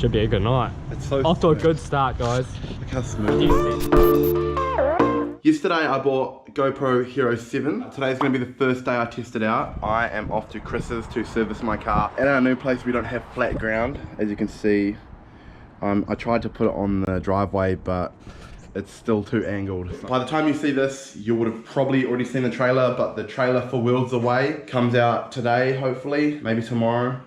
Should be a good night. It's so off to a good start, guys. Look how smooth. Yesterday I bought GoPro Hero7. Today's going to be the first day I test it out. I am off to Chris's to service my car. At our new place we don't have flat ground, as you can see. I tried to put it on the driveway, but it's still too angled. By the time you see this, you would have probably already seen the trailer, but the trailer for Wheels Away comes out today, hopefully, maybe tomorrow.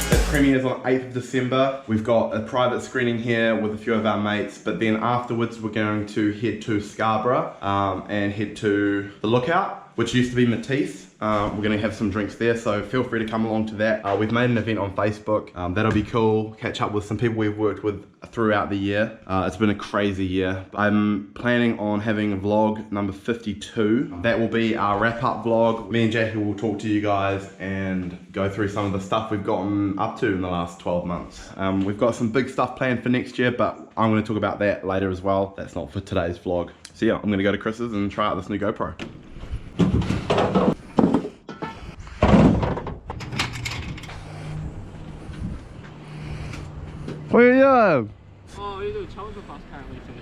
It premieres on 8th of December. We've got a private screening here with a few of our mates, but then afterwards we're going to head to Scarborough and head to the Lookout, which used to be Matisse. We're going to have some drinks there, so feel free to come along to that. We've made an event on Facebook. That'll be cool. Catch up with some people we've worked with throughout the year. It's been a crazy year. I'm planning on having vlog number 52. That will be our wrap-up vlog. Me and Jackie will talk to you guys and go through some of the stuff we've gotten up to in the last 12 months. We've got some big stuff planned for next year, but I'm going to talk about that later as well. That's not for today's vlog. So yeah, I'm going to go to Chris's and try out this new GoPro. What are you doing? Oh, you do a challenge with us apparently first.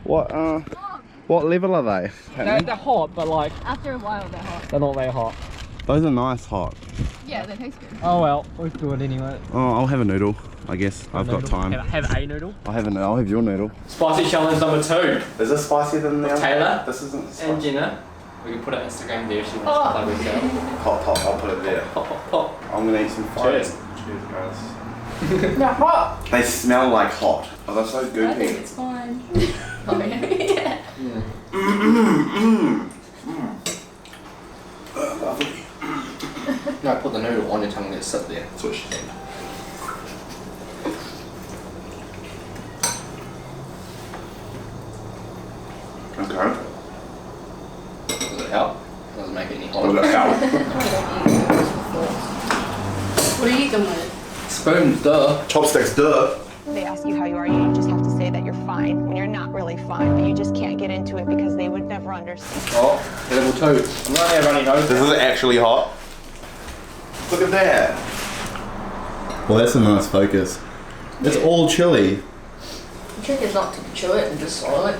Oh, fuck. What level are they? They're hot, but like... After a while they're hot. They're not very hot. Those are nice hot. Yeah, they taste good. Oh well, we'll do it anyway. Oh, I'll have a noodle, I guess. I've got time. Have a noodle? I'll have your noodle. Spicy challenge number 2. Is this spicier than the other? Taylor? This isn't spicy. And Jenna. We can put it on Instagram there if she wants to play with it. Pop, pop, I'll put it there. Pop, pop, pop. I'm gonna eat some fries. Cheers. Cheers, guys. They're hot. They smell like hot. Oh, they're so good. I think it's fine. Oh yeah. Lovely. No, put the noodle on your tongue and let it sit there. That's what she said. Okay. Does it help? Does it make it any hotter? Does it help? What are you eating with? Spoons, duh. Chopsticks, duh. They ask you how you are, you just have to say that you're fine when you're not really fine, but you just can't get into it because they would never understand. Oh, level 2. I'm not there running nose. This is actually hot. Look at that. Well, that's a nice focus. It's all chili. The trick is not to chew it and just swallow it.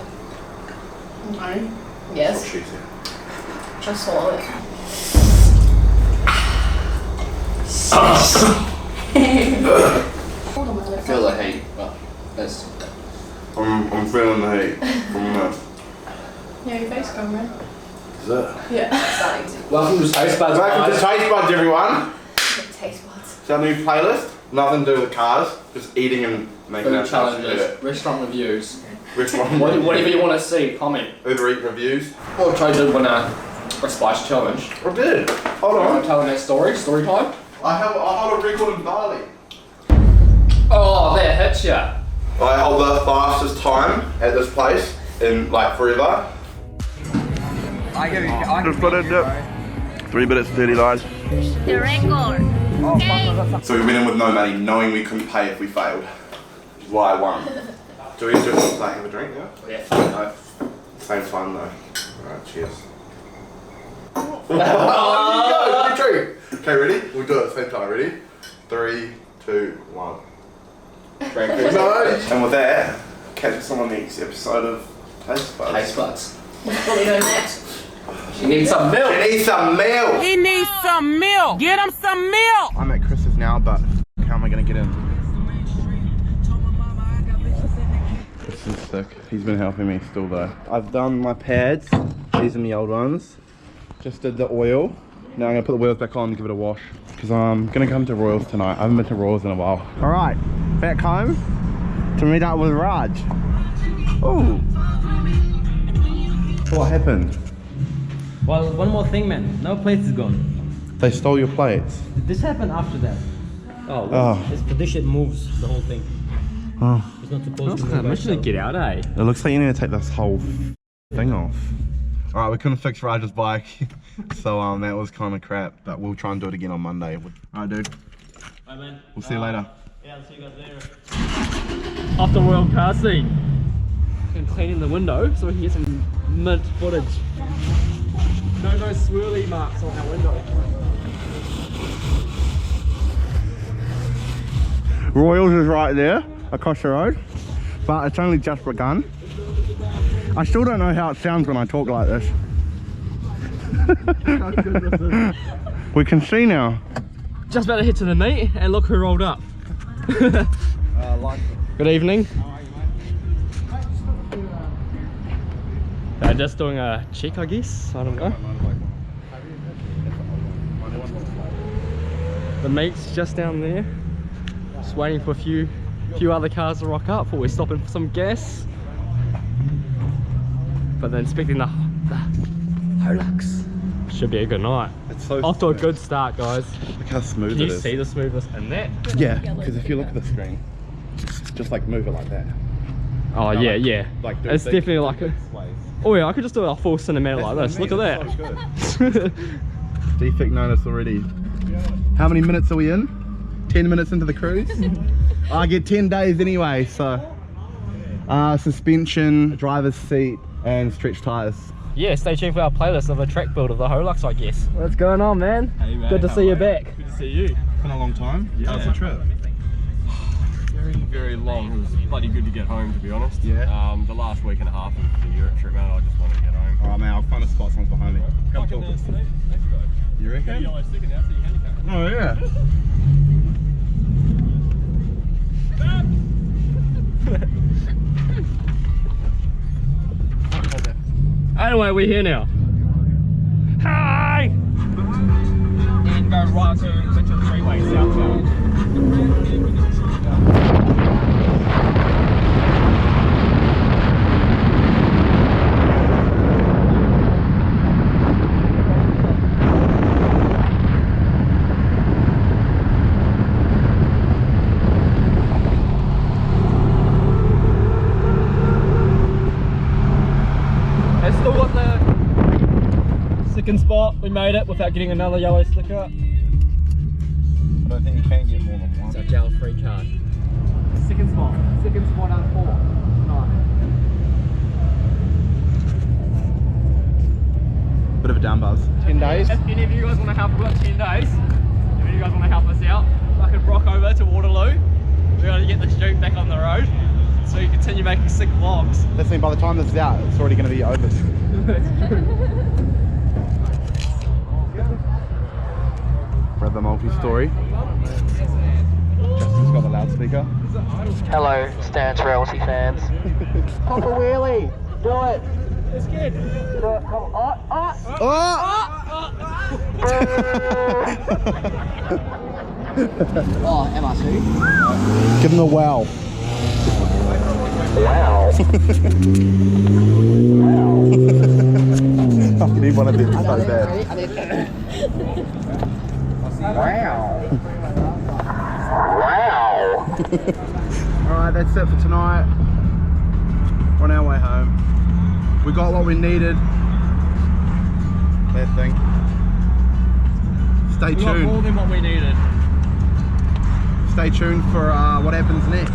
Okay. Yes. She said. Just swallow it. I feel the heat, but that's... I'm feeling the heat from this. Yeah, your face gone red. Is it? Yeah. Starting to. Welcome to Taste Buds, Welcome to Taste Buds, everyone. Taste buds. It's our new playlist. Nothing to do with cars, just eating and making Food ourselves challenges, restaurant reviews. Restaurant Whatever you want to see, comment. Uber Eat reviews. Or try to win a spice challenge. I did. Hold I'm on. telling that story time. I hold a record in Bali. Oh, that hits ya. I hold the fastest time at this place in like forever. I Just put it up. 3 minutes 39. The record. So we went in with no money, knowing we couldn't pay if we failed. Which is why I won. Do we just like have a drink now? Yeah. No. Same time though. Alright, cheers. Oh, True. Okay, ready? We'll do it at the same time. Ready? 3, 2, 1. No. And with that, catch us on the next episode of Taste Buds. Taste Buds. What are we doing next? You need some milk. You need some milk! He needs some milk. Get him some milk. I'm at Chris's now, but how am I going to get in? This is sick. He's been helping me still though. I've done my pads. These are my old ones. Just did the oil. Now I'm going to put the wheels back on and give it a wash. Because I'm going to come to Royals tonight. I haven't been to Royals in a while. Alright, back home to meet up with Raj. Oh. What happened? Well, one more thing, man. No plates is gone. They stole your plates. This happened after that. Oh, Oh. It's for this shit moves the whole thing. Oh. It's not supposed to move. How much did it get out, eh? It looks like you need to take this whole thing off. Alright, we couldn't fix Raj's bike. So that was kind of crap. But we'll try and do it again on Monday. Alright, dude. Bye, man. We'll see you later. Yeah, I'll see you guys later. After Royal car scene. And cleaning the window so we can get some mid footage. No swirly marks on our window. Royals is right there, across the road, but it's only just begun. I still don't know how it sounds when I talk like this. We can see now. Just about to head to the meet, and look who rolled up. Good evening. They're just doing a check, I guess. I don't know. The meet's just down there. Just waiting for a few other cars to rock up before we're stopping for some gas. But then expecting the HOELUX. Should be a good night. It's so off to a good start, guys. Look how smooth Can it you is. see the smoothness in that? Yeah, because if you look at the screen, just like move it like that. Oh yeah, like, yeah. Like It's definitely like a. Oh yeah, I could just do a full cinematic like this. Look at that. So defect notice already. How many minutes are we in? 10 minutes into the cruise? I get 10 days anyway, so. Suspension, driver's seat, and stretch tires. Yeah, stay tuned for our playlist of a track build of the HOELUX, I guess. What's going on, man? Hey, man. Good to see you back. Good to see you. Been a long time. Yeah. How's the trip? Very, very long. It was bloody good to get home, to be honest. Yeah. The last week and a half of the Europe trip, man, I just wanted to get home. Alright, man, I'll find a spot. Someone's behind me. Come talk. You reckon? Yellow sticker now, so you handicap. Oh, yeah. Anyway, we're here now. Hi! And go right to the freeway southbound. It's still got the second spot. We made it without getting another yellow sticker. I don't think you can get more than one. It's a gel free card. Second spot out of 4. Bit of a down buzz. 10 days? If any of you guys want to help, we've got 10 days. If any of you guys want to help us out, I could rock over to Waterloo. We're going to get this Duke back on the road so you continue making sick vlogs. Listen, by the time this is out, it's already going to be over. That's true. Read the multi-story. Justin's got the loudspeaker. Hello, Stance Realty fans. Pop a wheelie! Do it! It's good! Come on. Oh, MRC. Give him a wow. Wow. I need one of them so bad. Wow. Wow. Alright, that's it for tonight. We're on our way home. We got what we needed. That thing. Stay We got more tuned. than what we needed. Stay tuned for what happens next.